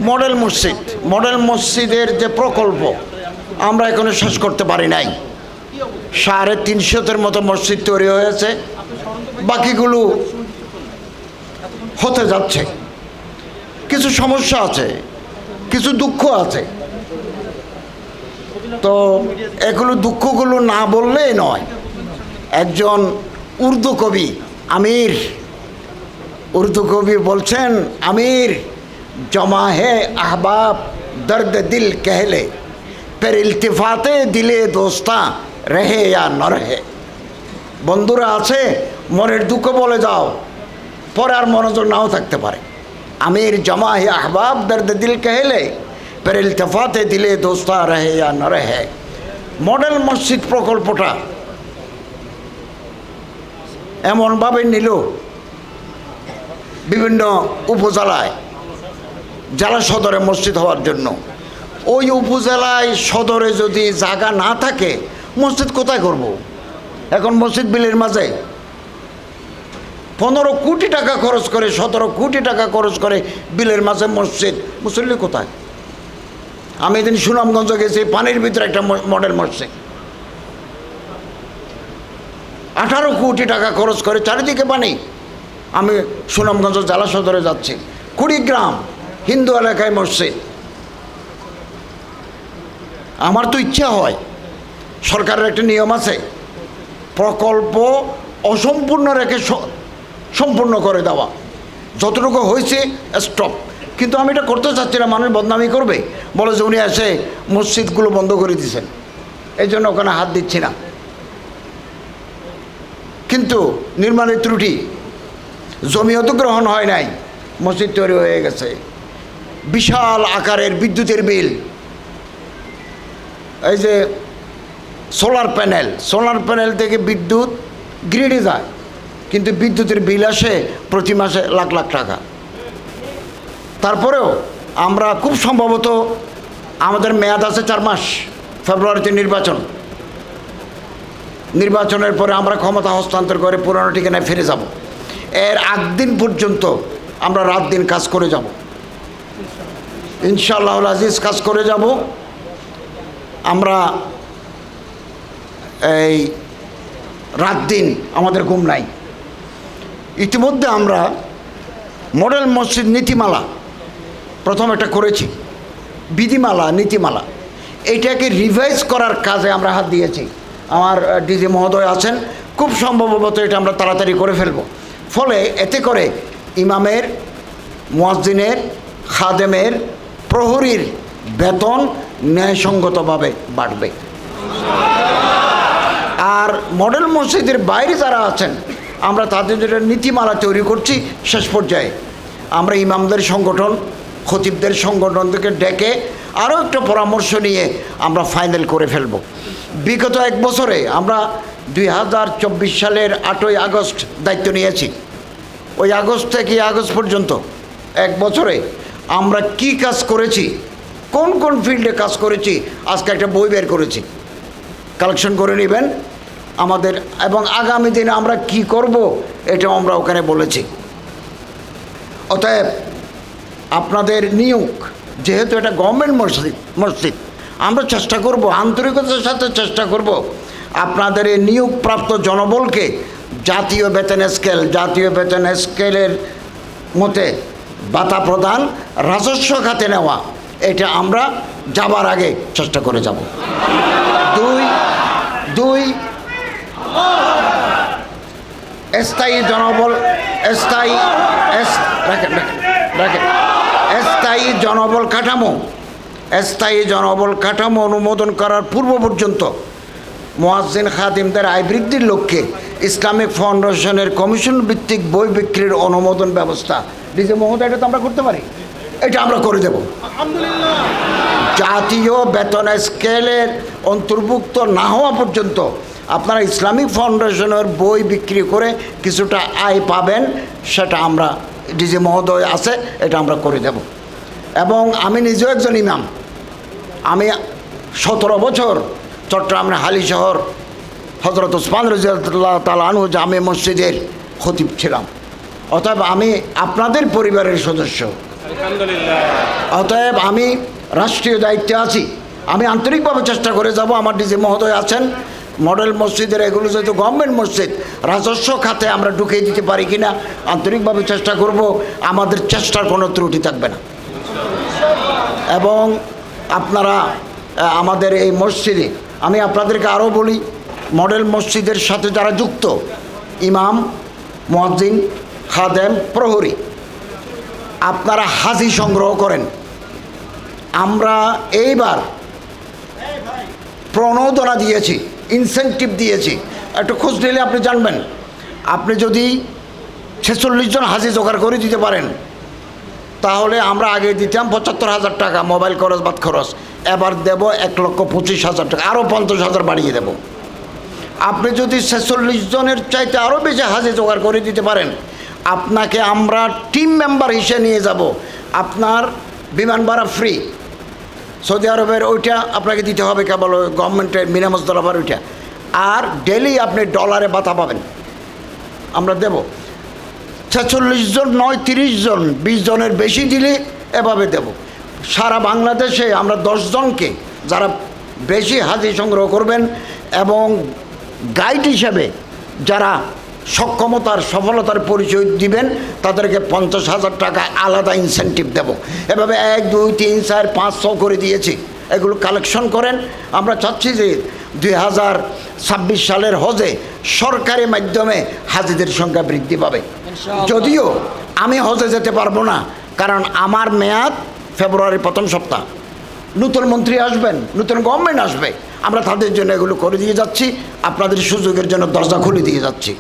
Model মসজিদের যে প্রকল্প আমরা এখনো শেষ করতে পারি নাই। 350-এর মতো মসজিদ তৈরি হয়েছে, বাকিগুলো হতে যাচ্ছে। কিছু সমস্যা আছে, কিছু দুঃখ আছে, তো এগুলো দুঃখগুলো না বললেই নয়। একজন উর্দু কবি বলছেন, আমির জমা হে আহবাব দর্দ দিল कहले फिर इल्तिफाते दिले दोस्ता रहे या न रहे। বন্ধুরা আছে, মনের দুঃখ বলে যাও, পরে আর মনোযোগ নাও থাকতে পারে। আমির জমা হে আহবাব দর্দ দিল कहले फिर इल्तिफाते दिले दोस्ता रहे या न रहे। মডেল মসজিদ প্রকল্পটা এমনভাবে নিল, বিভিন্ন উপজেলায় জেলা সদরে মসজিদ হওয়ার জন্য। ওই উপজেলায় সদরে যদি জায়গা না থাকে, মসজিদ কোথায় করব? এখন মসজিদ বিলের মাঝে 15 কোটি টাকা খরচ করে, 17 কোটি টাকা খরচ করে বিলের মাঝে মসজিদ, মুসল্লি কোথায়? আমি এদিন সুনামগঞ্জ গেছি, পানির ভিতরে একটা মডেল মসজিদ, 18 কোটি টাকা খরচ করে, চারিদিকে পানি। আমি সুনামগঞ্জ জেলা সদরে যাচ্ছি, কুড়িগ্রাম হিন্দু এলাকায় মসজিদ। আমার তো ইচ্ছা হয়, সরকারের একটা নিয়ম আছে, প্রকল্প অসম্পূর্ণ রেখে সম্পূর্ণ করে দেওয়া, যতটুকু হয়েছে স্টপ। কিন্তু আমি এটা করতে চাচ্ছি না, মানুষ বদনামি করবে, বলে যে উনি এসে মসজিদগুলো বন্ধ করে দিয়েছেন, এই জন্য ওখানে হাত দিচ্ছি না। কিন্তু নির্মাণের ত্রুটি, জমি অধিগ্রহণ হয় নাই, মসজিদ তৈরি হয়ে গেছে। বিশাল আকারের বিদ্যুতের বিল, এই যে সোলার প্যানেল থেকে বিদ্যুৎ গ্রিডে যায়, কিন্তু বিদ্যুতের বিল আসে প্রতি মাসে লাখ লাখ টাকা। তারপরেও আমরা খুব সম্ভবত, আমাদের মেয়াদ আছে 4 মাস, ফেব্রুয়ারিতে নির্বাচনের পরে আমরা ক্ষমতা হস্তান্তর করে পুরনো ঠিকানায় ফিরে যাব। এর আগ দিন পর্যন্ত আমরা রাত দিন কাজ করে যাব, ইনশাআল্লাহুল আজিজ কাজ করে যাব। আমরা এই রাত দিন আমাদের ঘুম নাই। ইতিমধ্যে আমরা মডেল মসজিদ নীতিমালা প্রথম একটা করেছি, বিধিমালা নীতিমালা, এইটাকে রিভাইজ করার কাজে আমরা হাত দিয়েছি। আমার ডিজি মহোদয় আছেন, খুব সম্ভবত এটা আমরা তাড়াতাড়ি করে ফেলব। ফলে এতে করে ইমামের, মুয়াজ্জিনের, খাদেমের, প্রহরীর বেতন ন্যায়সঙ্গতভাবে বাড়বে। আর মডেল মসজিদের বাইরে যারা আছেন, আমরা তাদের জন্য নীতিমালা তৈরি করছি। শেষ পর্যায়ে আমরা ইমামদের সংগঠন, খতিবদের সংগঠন থেকে ডেকে আরও একটা পরামর্শ নিয়ে আমরা ফাইনাল করে ফেলব। বিগত 1 বছরে আমরা 2024 সালের 8ই আগস্ট দায়িত্ব নিয়েছি। ওই আগস্ট থেকে আগস্ট পর্যন্ত 1 বছরে আমরা কি কাজ করেছি, কোন কোন ফিল্ডে কাজ করেছি, আজকে একটা বই বের করেছি, কালেকশন করে নেবেন আমাদের। এবং আগামী দিনে আমরা কি করব, এটাও আমরা ওখানে বলেছি। অতএব আপনাদের নিয়োগ, যেহেতু এটা গভর্নমেন্ট মসজিদ, আমরা চেষ্টা করব, আন্তরিকতার সাথে চেষ্টা করব আপনাদের এই নিয়োগপ্রাপ্ত জনবলকে জাতীয় বেতন স্কেলের মতে ভাতা প্রদান, রাজস্ব খাতে নেওয়া, এটা আমরা যাবার আগে চেষ্টা করে যাব। দুই স্থায়ী জনবল, স্থায়ী জনবল কাঠামো অনুমোদন করার পূর্ব পর্যন্ত মুয়াজ্জিন খাদিমদের আয় বৃদ্ধির লক্ষ্যে ইসলামিক ফাউন্ডেশনের কমিশন ভিত্তিক বই বিক্রির অনুমোদন ব্যবস্থা, ডিজি মহোদয়, এটা তো আমরা করতে পারি, এটা আমরা করে দেব। জাতীয় বেতন স্কেলের অন্তর্ভুক্ত না হওয়া পর্যন্ত আপনারা ইসলামিক ফাউন্ডেশনের বই বিক্রি করে কিছুটা আয় পাবেন, সেটা আমরা, ডিজি মহোদয় আছে, এটা আমরা করে দেব। এবং আমি নিজেও একজন ইমাম, আমি 17 বছর চট্টগ্রামের হালিশহর হযরত ওসমান রাদিয়াল্লাহু তাআলা আনহু জামে মসজিদের খতিব ছিলাম। অতএব আমি আপনাদের পরিবারের সদস্য, আলহামদুলিল্লাহ। অতএব আমি রাষ্ট্রীয় দায়িত্বে আছি, আমি আন্তরিকভাবে চেষ্টা করে যাব। আমার ডিজি মহোদয় আছেন, মডেল মসজিদের এগুলো যেহেতু গভর্নমেন্ট মসজিদ, রাজস্ব খাতে আমরা ঢুকিয়ে দিতে পারি কিনা আন্তরিকভাবে চেষ্টা করব। আমাদের চেষ্টার কোনো ত্রুটি থাকবে না। এবং আপনারা আমাদের এই মসজিদে, আমি আপনাদেরকে আরও বলি, মডেল মসজিদের সাথে যারা যুক্ত, ইমাম, মুয়াজ্জিন, খাদেম, প্রহরী, আপনারা হাজি সংগ্রহ করেন। আমরা এইবার প্রণোদনা দিয়েছি, ইনসেন্টিভ দিয়েছি, একটু খোঁজ নিলে আপনি জানবেন। আপনি যদি 46 জন হাজি জোগাড় করে দিতে পারেন, তাহলে আমরা আগে দিতাম 75,000 টাকা মোবাইল খরচ বাদ খরচ, এবার দেব 1,25,000 টাকা, আরও 50,000 বাড়িয়ে দেব। আপনি যদি 46 জনের চাইতে আরও বেশি হাজি জোগাড় করে দিতে পারেন, আপনাকে আমরা টিম মেম্বার হিসেবে নিয়ে যাব। আপনার বিমান ভাড়া ফ্রি, সৌদি আরবের ওইটা আপনাকে দিতে হবে কেবল গভর্নমেন্টের মিনামসদলাভার ওইটা, আর ডেলি আপনি ডলারে ভাতা পাবেন, আমরা দেব। 46 জন নয়, 30 জন, 20 জনের বেশি দিলে এভাবে দেব। সারা বাংলাদেশে আমরা 10 জনকে যারা বেশি হাজি সংগ্রহ করবেন এবং গাইড হিসেবে যারা সক্ষমতার সফলতার পরিচয় দিবেন, তাদেরকে 50,000 টাকা আলাদা ইনসেন্টিভ দেব। এভাবে 1, 2, 3, 4, 5, 6 করে দিয়েছি। এগুলো কালেকশন করেন। আমরা চাচ্ছি যে 2026 সালের হজে সরকারি মাধ্যমে হাজিদের সংখ্যা বৃদ্ধি পাবে। যদিও আমি হজে যেতে পারবো না, কারণ আমার মেয়াদ ফেব্রুয়ারির প্রথম সপ্তাহ। নতুন মন্ত্রী আসবেন, নতুন গভর্নমেন্ট আসবে, আমরা তাদের জন্য এগুলো করে দিয়ে যাচ্ছি, আপনাদের সুযোগের জন্য দরজা খুলে দিয়ে যাচ্ছি।